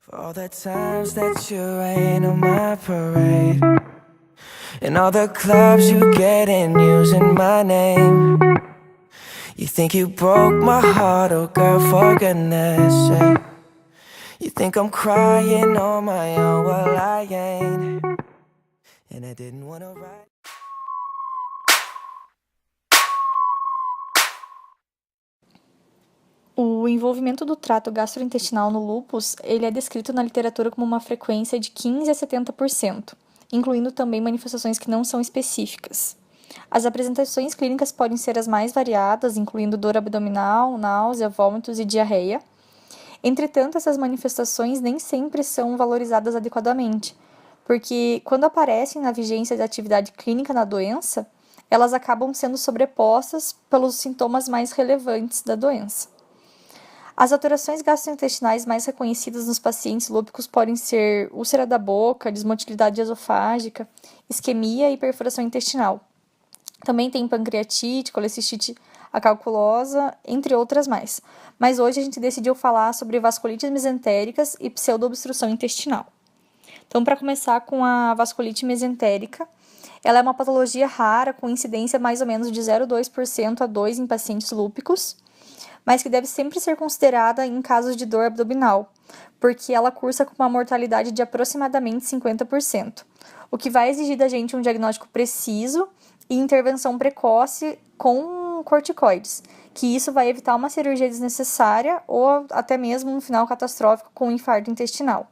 For all the times that you rain on my parade, and all the clubs you get in using my name. You think you broke my heart, oh girl, for goodness sake. You think I'm crying on my own, well I ain't. And I didn't wanna write. O envolvimento do trato gastrointestinal no lúpus, ele é descrito na literatura como uma frequência de 15 a 70%, incluindo também manifestações que não são específicas. As apresentações clínicas podem ser as mais variadas, incluindo dor abdominal, náusea, vômitos e diarreia. Entretanto, essas manifestações nem sempre são valorizadas adequadamente, porque quando aparecem na vigência da atividade clínica na doença, elas acabam sendo sobrepostas pelos sintomas mais relevantes da doença. As alterações gastrointestinais mais reconhecidas nos pacientes lúpicos podem ser úlcera da boca, desmotilidade esofágica, isquemia e perfuração intestinal. Também tem pancreatite, colecistite acalculosa, entre outras mais. Mas hoje a gente decidiu falar sobre vasculites mesentéricas e pseudoobstrução intestinal. Então, para começar com a vasculite mesentérica, ela é uma patologia rara com incidência mais ou menos de 0,2% a 2% em pacientes lúpicos, mas que deve sempre ser considerada em casos de dor abdominal, porque ela cursa com uma mortalidade de aproximadamente 50%, o que vai exigir da gente um diagnóstico preciso e intervenção precoce com corticoides, que isso vai evitar uma cirurgia desnecessária ou até mesmo um final catastrófico com um infarto intestinal.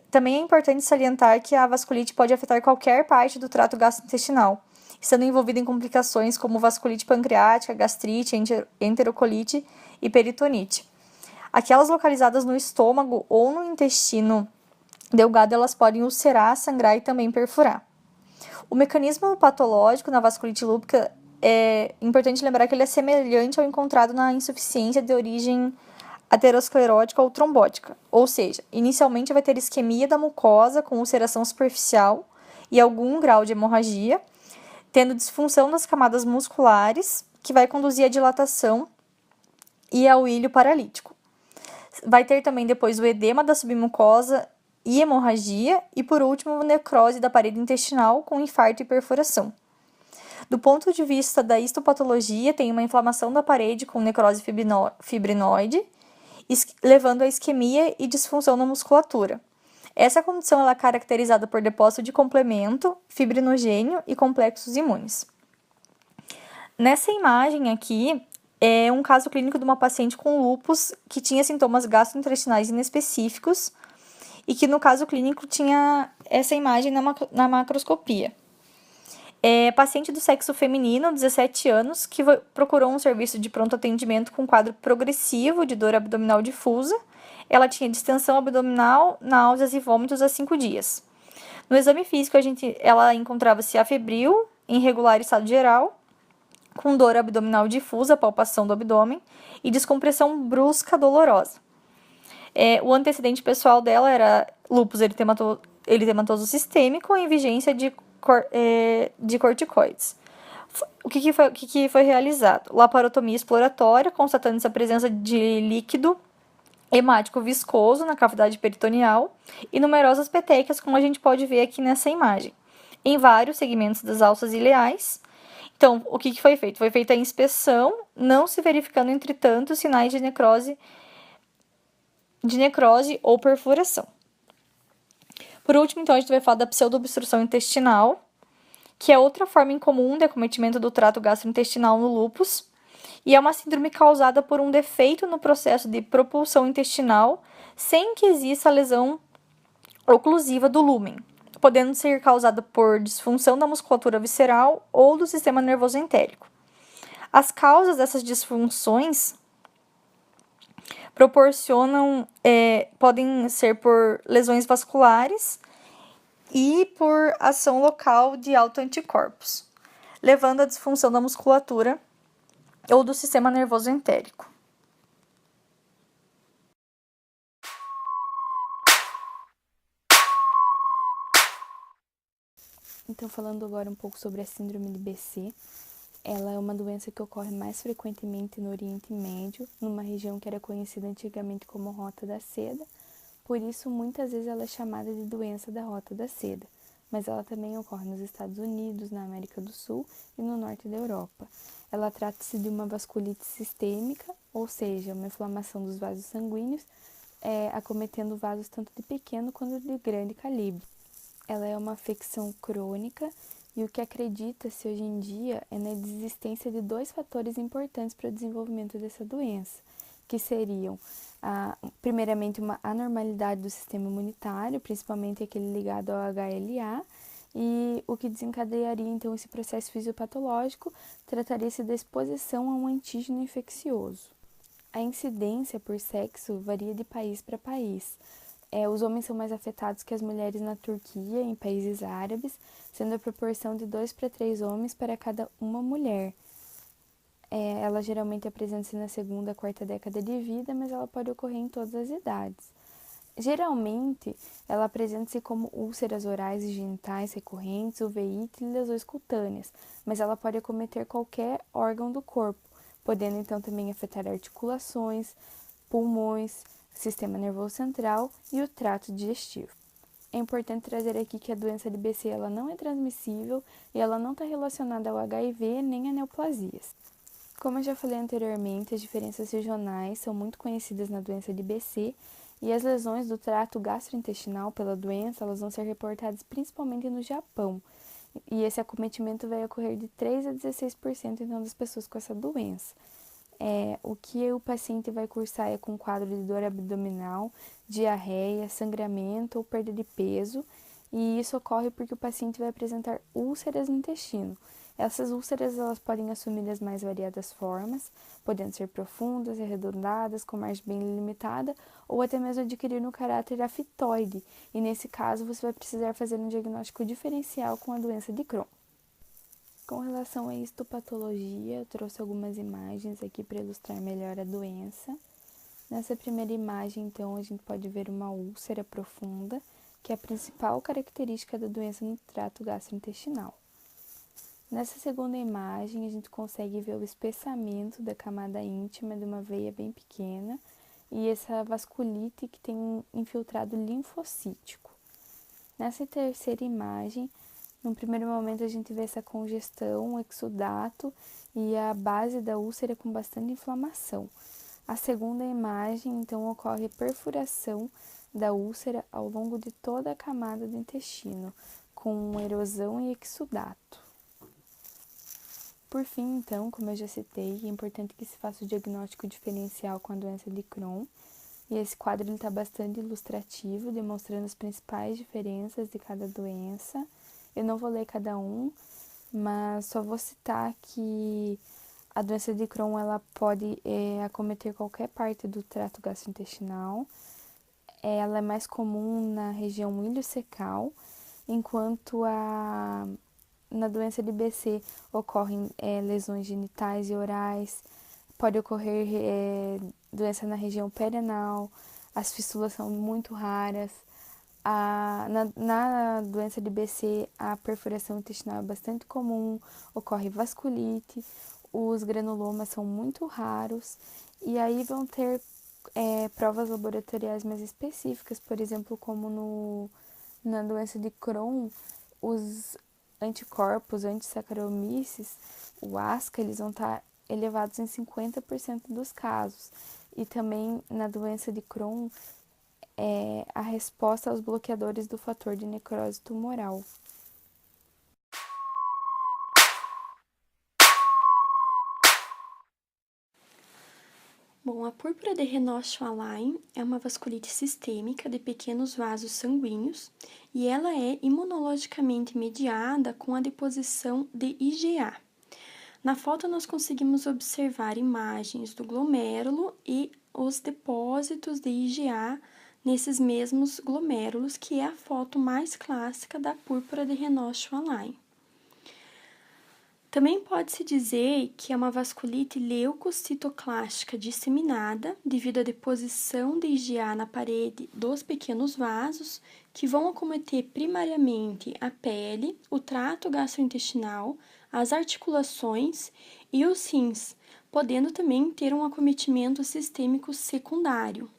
Também é importante salientar que a vasculite pode afetar qualquer parte do trato gastrointestinal, estando envolvida em complicações como vasculite pancreática, gastrite, enterocolite e peritonite. Aquelas localizadas no estômago ou no intestino delgado, elas podem ulcerar, sangrar e também perfurar. O mecanismo patológico na vasculite lúpica é importante lembrar que ele é semelhante ao encontrado na insuficiência de origem aterosclerótica ou trombótica, ou seja, inicialmente vai ter isquemia da mucosa com ulceração superficial e algum grau de hemorragia, tendo disfunção das camadas musculares, que vai conduzir à dilatação e ao ilho paralítico. Vai ter também depois o edema da submucosa e hemorragia, e por último, necrose da parede intestinal com infarto e perfuração. Do ponto de vista da histopatologia, tem uma inflamação da parede com necrose fibrinoide, levando a isquemia e disfunção na musculatura. Essa condição ela é caracterizada por depósito de complemento, fibrinogênio e complexos imunes. Nessa imagem aqui, é um caso clínico de uma paciente com lúpus que tinha sintomas gastrointestinais inespecíficos e que no caso clínico tinha essa imagem na macroscopia. Paciente do sexo feminino, 17 anos, que procurou um serviço de pronto atendimento com quadro progressivo de dor abdominal difusa. Ela tinha distensão abdominal, náuseas e vômitos há 5 dias. No exame físico, ela encontrava-se afebril, em regular estado geral, com dor abdominal difusa, palpação do abdômen e descompressão brusca dolorosa. O antecedente pessoal dela era lúpus eritematoso sistêmico em vigência de corticoides. O que foi realizado? Laparotomia exploratória, constatando-se a presença de líquido hemático viscoso na cavidade peritoneal e numerosas petecas, como a gente pode ver aqui nessa imagem, em vários segmentos das alças ileais. Então, o que foi feito? Foi feita a inspeção, não se verificando, entretanto, sinais de necrose ou perfuração. Por último, então, a gente vai falar da pseudoobstrução intestinal, que é outra forma incomum de acometimento do trato gastrointestinal no lúpus, e é uma síndrome causada por um defeito no processo de propulsão intestinal, sem que exista lesão oclusiva do lúmen, podendo ser causada por disfunção da musculatura visceral ou do sistema nervoso entérico. As causas dessas disfunções podem ser por lesões vasculares e por ação local de autoanticorpos, levando à disfunção da musculatura ou do sistema nervoso entérico. Então, falando agora um pouco sobre a síndrome de BC, ela é uma doença que ocorre mais frequentemente no Oriente Médio, numa região que era conhecida antigamente como Rota da Seda, Por isso, muitas vezes ela é chamada de doença da rota da seda, mas ela também ocorre nos Estados Unidos, na América do Sul e no norte da Europa. Ela trata-se de uma vasculite sistêmica, ou seja, uma inflamação dos vasos sanguíneos, acometendo vasos tanto de pequeno quanto de grande calibre. Ela é uma afecção crônica e o que acredita-se hoje em dia é na existência de 2 fatores importantes para o desenvolvimento dessa doença, que seriam, primeiramente, uma anormalidade do sistema imunitário, principalmente aquele ligado ao HLA, e o que desencadearia, então, esse processo fisiopatológico trataria-se da exposição a um antígeno infeccioso. A incidência por sexo varia de país para país. Os homens são mais afetados que as mulheres na Turquia, em países árabes, sendo a proporção de 2 para 3 homens para cada uma mulher. Ela geralmente apresenta-se na 2ª, 4ª década de vida, mas ela pode ocorrer em todas as idades. Geralmente, ela apresenta-se como úlceras orais e genitais recorrentes, uveíte e lesões cutâneas, mas ela pode acometer qualquer órgão do corpo, podendo então também afetar articulações, pulmões, sistema nervoso central e o trato digestivo. É importante trazer aqui que a doença de BC ela não é transmissível e ela não está relacionada ao HIV nem a neoplasias. Como eu já falei anteriormente, as diferenças regionais são muito conhecidas na doença de BC e as lesões do trato gastrointestinal pela doença elas vão ser reportadas principalmente no Japão. E esse acometimento vai ocorrer de 3 a 16% então, das pessoas com essa doença. O que o paciente vai cursar é com quadro de dor abdominal, diarreia, sangramento ou perda de peso, e isso ocorre porque o paciente vai apresentar úlceras no intestino. Essas úlceras elas podem assumir as mais variadas formas, podendo ser profundas e arredondadas, com margem bem limitada, ou até mesmo adquirir um caráter aftoide, e nesse caso você vai precisar fazer um diagnóstico diferencial com a doença de Crohn. Com relação à histopatologia, eu trouxe algumas imagens aqui para ilustrar melhor a doença. Nessa primeira imagem, então, a gente pode ver uma úlcera profunda, que é a principal característica da doença no trato gastrointestinal. Nessa segunda imagem, a gente consegue ver o espessamento da camada íntima de uma veia bem pequena e essa vasculite que tem um infiltrado linfocítico. Nessa terceira imagem, no primeiro momento a gente vê essa congestão, o exudato e a base da úlcera com bastante inflamação. A segunda imagem, então, ocorre a perfuração da úlcera ao longo de toda a camada do intestino, com erosão e exudato. Por fim, então, como eu já citei, é importante que se faça o diagnóstico diferencial com a doença de Crohn, e esse quadro está bastante ilustrativo, demonstrando as principais diferenças de cada doença. Eu não vou ler cada um, mas só vou citar que a doença de Crohn ela pode acometer qualquer parte do trato gastrointestinal. Ela é mais comum na região iliocecal, enquanto na doença de BC ocorrem lesões genitais e orais, pode ocorrer doença na região perianal, as fístulas são muito raras. Na doença de BC, a perfuração intestinal é bastante comum, ocorre vasculite, os granulomas são muito raros, e aí vão ter provas laboratoriais mais específicas, por exemplo, como na doença de Crohn, os anticorpos anti-Saccharomyces, o ASCA, eles vão estar elevados em 50% dos casos. E também na doença de Crohn, a resposta aos bloqueadores do fator de necrose tumoral. Bom, a púrpura de Raynaud-Schwalm é uma vasculite sistêmica de pequenos vasos sanguíneos e ela é imunologicamente mediada com a deposição de IgA. Na foto, nós conseguimos observar imagens do glomérulo e os depósitos de IgA nesses mesmos glomérulos, que é a foto mais clássica da púrpura de Raynaud-Schwalm. Também pode-se dizer que é uma vasculite leucocitoclástica disseminada devido à deposição de IgA na parede dos pequenos vasos, que vão acometer primariamente a pele, o trato gastrointestinal, as articulações e os rins, podendo também ter um acometimento sistêmico secundário.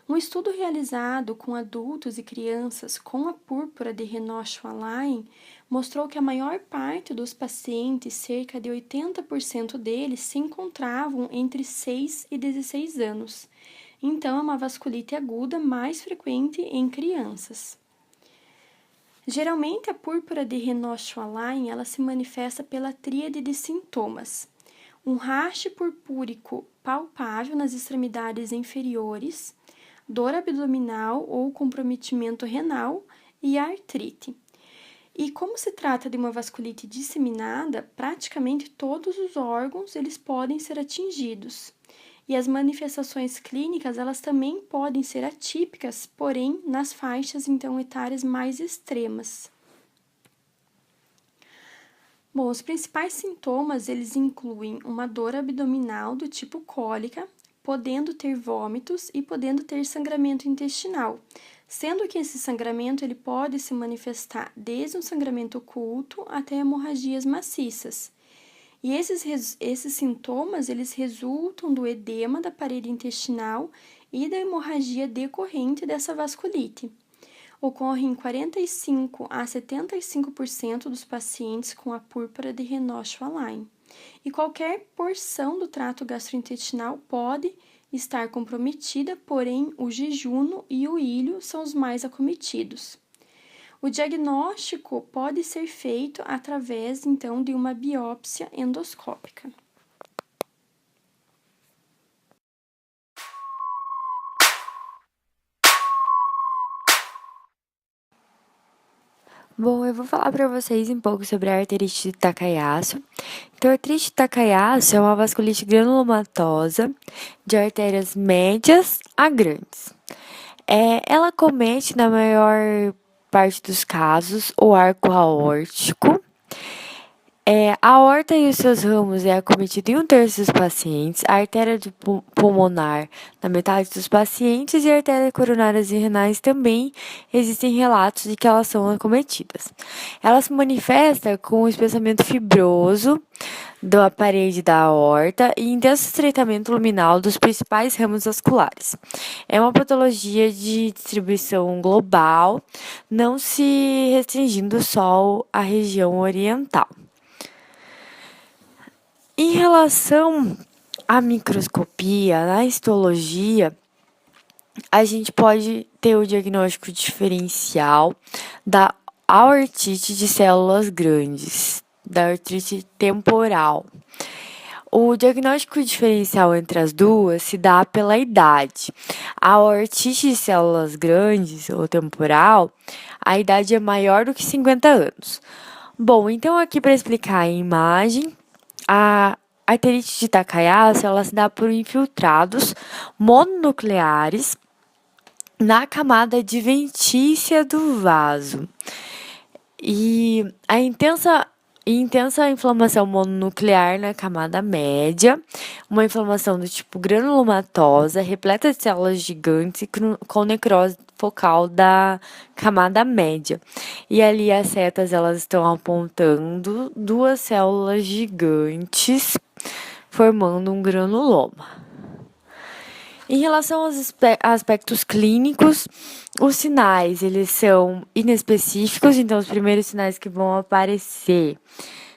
Um estudo realizado com adultos e crianças com a púrpura de Renoir-Schwalheim mostrou que a maior parte dos pacientes, cerca de 80% deles, se encontravam entre 6 e 16 anos. Então, é uma vasculite aguda mais frequente em crianças. Geralmente, a púrpura de Renoir-Schwalheim ela se manifesta pela tríade de sintomas. Um raste purpúrico palpável nas extremidades inferiores, dor abdominal ou comprometimento renal e artrite. E como se trata de uma vasculite disseminada, praticamente todos os órgãos eles podem ser atingidos. E as manifestações clínicas, elas também podem ser atípicas, porém nas faixas então etárias mais extremas. Bom, os principais sintomas, eles incluem uma dor abdominal do tipo cólica, podendo ter vômitos e podendo ter sangramento intestinal, sendo que esse sangramento ele pode se manifestar desde um sangramento oculto até hemorragias maciças. E esses sintomas, eles resultam do edema da parede intestinal e da hemorragia decorrente dessa vasculite. Ocorre em 45 a 75% dos pacientes com a púrpura de Renoir-Schwalheim. E qualquer porção do trato gastrointestinal pode estar comprometida, porém o jejuno e o ilho são os mais acometidos. O diagnóstico pode ser feito através, então, de uma biópsia endoscópica. Bom, eu vou falar para vocês um pouco sobre a arterite de Takayasu. Então, a arterite de Takayasu é uma vasculite granulomatosa de artérias médias a grandes. Ela comete, na maior parte dos casos, o arco aórtico. A aorta e os seus ramos é acometido em 1/3 dos pacientes, a artéria pulmonar na metade dos pacientes e a artéria coronárias e renais também existem relatos de que elas são acometidas. Ela se manifesta com o espessamento fibroso da parede da aorta e intenso estreitamento luminal dos principais ramos vasculares. É uma patologia de distribuição global, não se restringindo só à região oriental. Em relação à microscopia, na histologia, a gente pode ter o diagnóstico diferencial da aortite de células grandes, da artrite temporal. O diagnóstico diferencial entre as duas se dá pela idade. A aortite de células grandes ou temporal, a idade é maior do que 50 anos. Bom, então aqui para explicar a imagem, a arterite de Takayasu, ela se dá por infiltrados mononucleares na camada adventícia do vaso. E a intensa inflamação mononuclear na camada média, uma inflamação do tipo granulomatosa, repleta de células gigantes e com necrose focal da camada média. E ali as setas elas estão apontando 2 células gigantes formando um granuloma. Em relação aos aspectos clínicos, os sinais, eles são inespecíficos, então os primeiros sinais que vão aparecer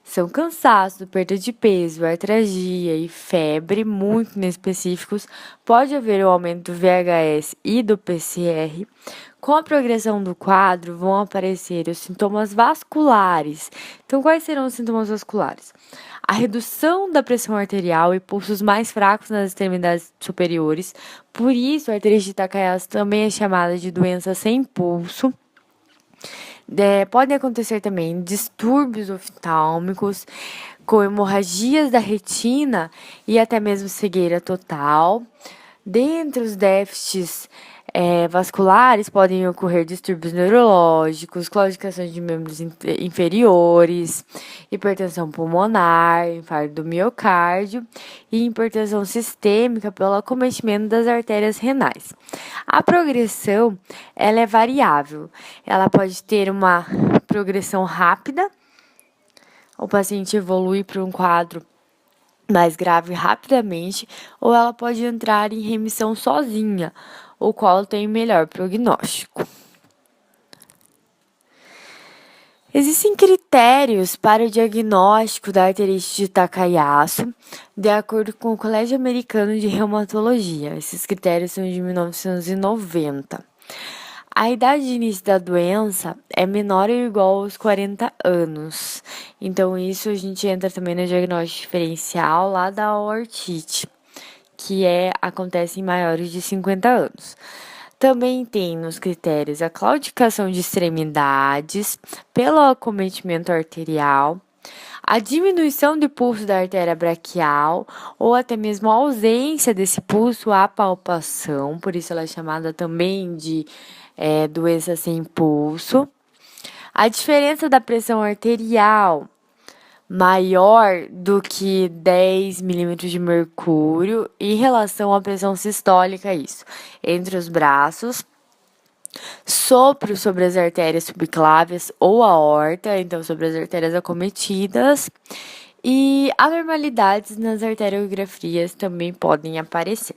são cansaço, perda de peso, artralgia e febre, muito inespecíficos. Pode haver o aumento do VHS e do PCR. Com a progressão do quadro, vão aparecer os sintomas vasculares. Então, quais serão os sintomas vasculares? A redução da pressão arterial e pulsos mais fracos nas extremidades superiores. Por isso, a arterite de Takayasu também é chamada de doença sem pulso. Podem acontecer também distúrbios oftálmicos, com hemorragias da retina e até mesmo cegueira total. Dentre os déficits vasculares, podem ocorrer distúrbios neurológicos, claudicações de membros inferiores, hipertensão pulmonar, infarto do miocárdio e hipertensão sistêmica pelo acometimento das artérias renais. A progressão ela é variável. Ela pode ter uma progressão rápida, o paciente evolui para um quadro mais grave rapidamente, ou ela pode entrar em remissão sozinha, o qual tem melhor prognóstico. Existem critérios para o diagnóstico da arterite de Takayasu, de acordo com o Colégio Americano de Reumatologia. Esses critérios são de 1990. A idade de início da doença é menor ou igual aos 40 anos. Então, isso a gente entra também no diagnóstico diferencial lá da aortite, que acontece em maiores de 50 anos. Também tem nos critérios a claudicação de extremidades pelo acometimento arterial, a diminuição de pulso da artéria braquial ou até mesmo a ausência desse pulso à palpação, por isso ela é chamada também de doença sem pulso. A diferença da pressão arterial maior do que 10 milímetros de mercúrio em relação à pressão sistólica, isso, entre os braços, sopro sobre as artérias subclávias ou aorta, então sobre as artérias acometidas, e anormalidades nas arteriografias também podem aparecer.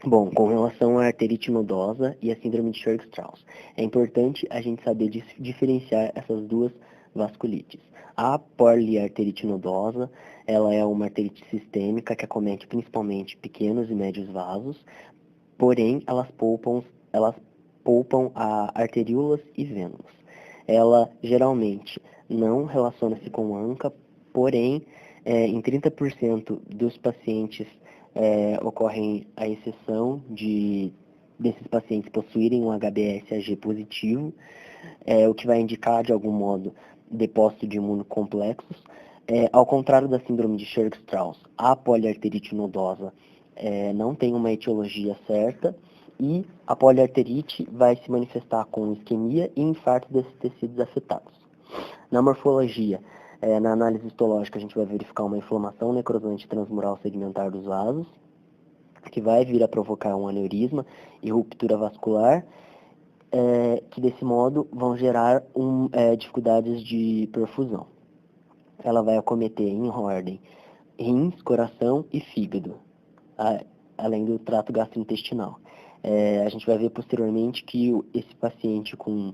Bom, com relação à arterite nodosa e a síndrome de Churg-Strauss, é importante a gente saber diferenciar essas duas vasculites. A poliarterite nodosa, ela é uma arterite sistêmica que acomete principalmente pequenos e médios vasos, porém elas poupam a arteríolas e vênulas. Ela geralmente não relaciona-se com ANCA, porém em 30% dos pacientes ocorrem a exceção desses pacientes possuírem um HBsAg positivo, o que vai indicar, de algum modo, depósito de imunocomplexos. Ao contrário da síndrome de Churg-Strauss, a poliarterite nodosa não tem uma etiologia certa e a poliarterite vai se manifestar com isquemia e infarto desses tecidos afetados. Na morfologia, na análise histológica, a gente vai verificar uma inflamação necrosante transmural segmentar dos vasos, que vai vir a provocar um aneurisma e ruptura vascular, que desse modo vão gerar dificuldades de perfusão. Ela vai acometer em ordem rins, coração e fígado, além do trato gastrointestinal. A gente vai ver posteriormente que esse paciente com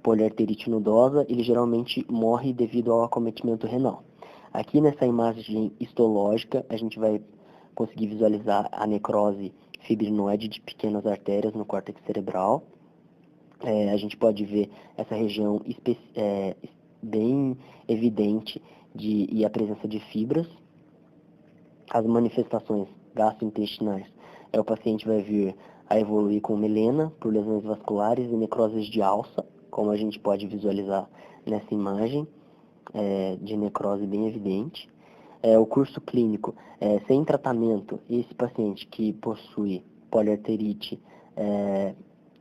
poliarterite nodosa, ele geralmente morre devido ao acometimento renal. Aqui nessa imagem histológica, a gente vai conseguir visualizar a necrose fibrinoide de pequenas artérias no córtex cerebral. A gente pode ver essa região bem evidente e a presença de fibras. As manifestações gastrointestinais, o paciente vai vir a evoluir com melena por lesões vasculares e necroses de alça, como a gente pode visualizar nessa imagem de necrose bem evidente. O curso clínico, sem tratamento, esse paciente que possui poliarterite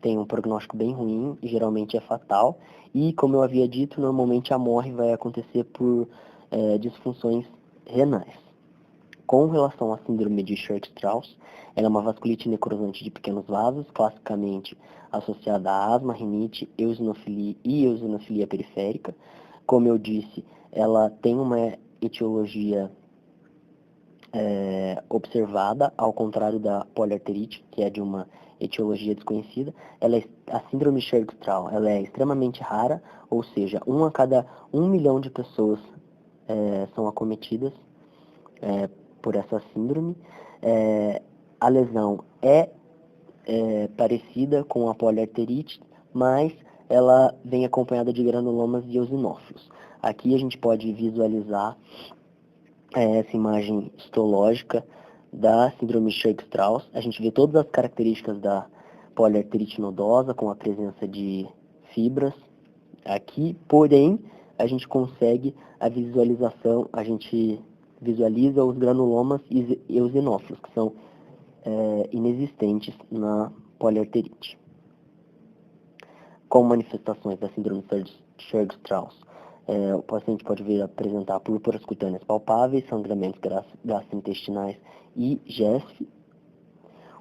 tem um prognóstico bem ruim e geralmente é fatal. E, como eu havia dito, normalmente a morte vai acontecer por disfunções renais. Com relação à síndrome de Churg-Strauss, ela é uma vasculite necrosante de pequenos vasos, classicamente associada a asma, rinite, eosinofilia e eosinofilia periférica. Como eu disse, ela tem uma etiologia observada, ao contrário da poliarterite, que é de uma etiologia desconhecida. A síndrome de Churg-Strauss, ela é extremamente rara, ou seja, 1 a cada 1 milhão de pessoas são acometidas por essa síndrome. A lesão é parecida com a poliarterite, mas ela vem acompanhada de granulomas e eosinófilos. Aqui a gente pode visualizar essa imagem histológica da síndrome de Churg-Strauss. A gente vê todas as características da poliarterite nodosa, com a presença de fibras aqui, porém, a gente consegue a visualização, a gente visualiza os granulomas e eosinófilos, que são inexistentes na poliarterite. Como manifestações da síndrome de Churg-Strauss, o paciente pode vir a apresentar púrpuras cutâneas palpáveis, sangramentos gastrointestinais e GESF.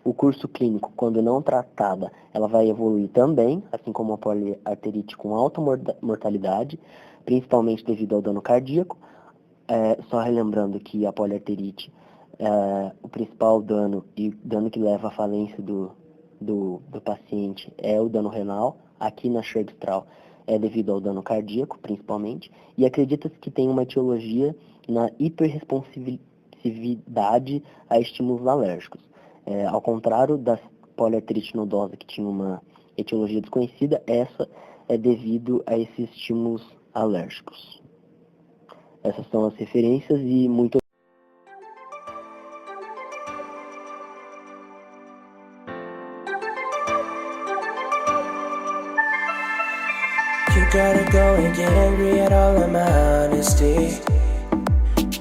O curso clínico, quando não tratada, ela vai evoluir também, assim como a poliarterite com alta mortalidade, principalmente devido ao dano cardíaco. Só relembrando que a poliarterite, o principal dano e dano que leva à falência do paciente é o dano renal. Aqui na Churg-Strauss é devido ao dano cardíaco, principalmente, e acredita-se que tem uma etiologia na hiperresponsividade a estímulos alérgicos. Ao contrário da poliarterite nodosa, que tinha uma etiologia desconhecida, essa é devido a esses estímulos alérgicos. Essas são as referências e muito You gotta go and get angry at all of my honesty.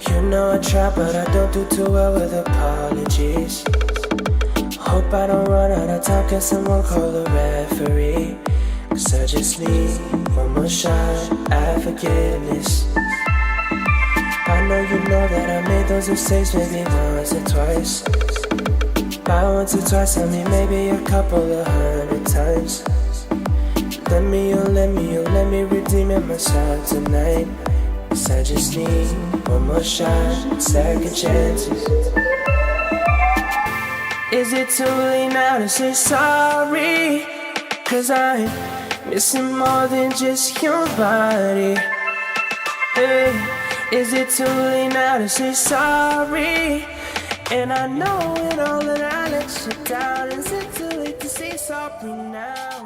You know I try, but I don't do too well with apologies. Hope I don't run out of time, can someone call a referee? 'Cause I just need one more shot at forgiveness. I know you know that I made those mistakes maybe once or twice. By once or twice, I mean maybe a couple of 100 times. Let me redeem it myself tonight. 'Cause I just need one more shot, second chances. Is it too late now to say sorry? 'Cause I'm missing more than just your body. Hey, is it too late now to say sorry? And I know it all that I let you down. Is it too late to say sorry now?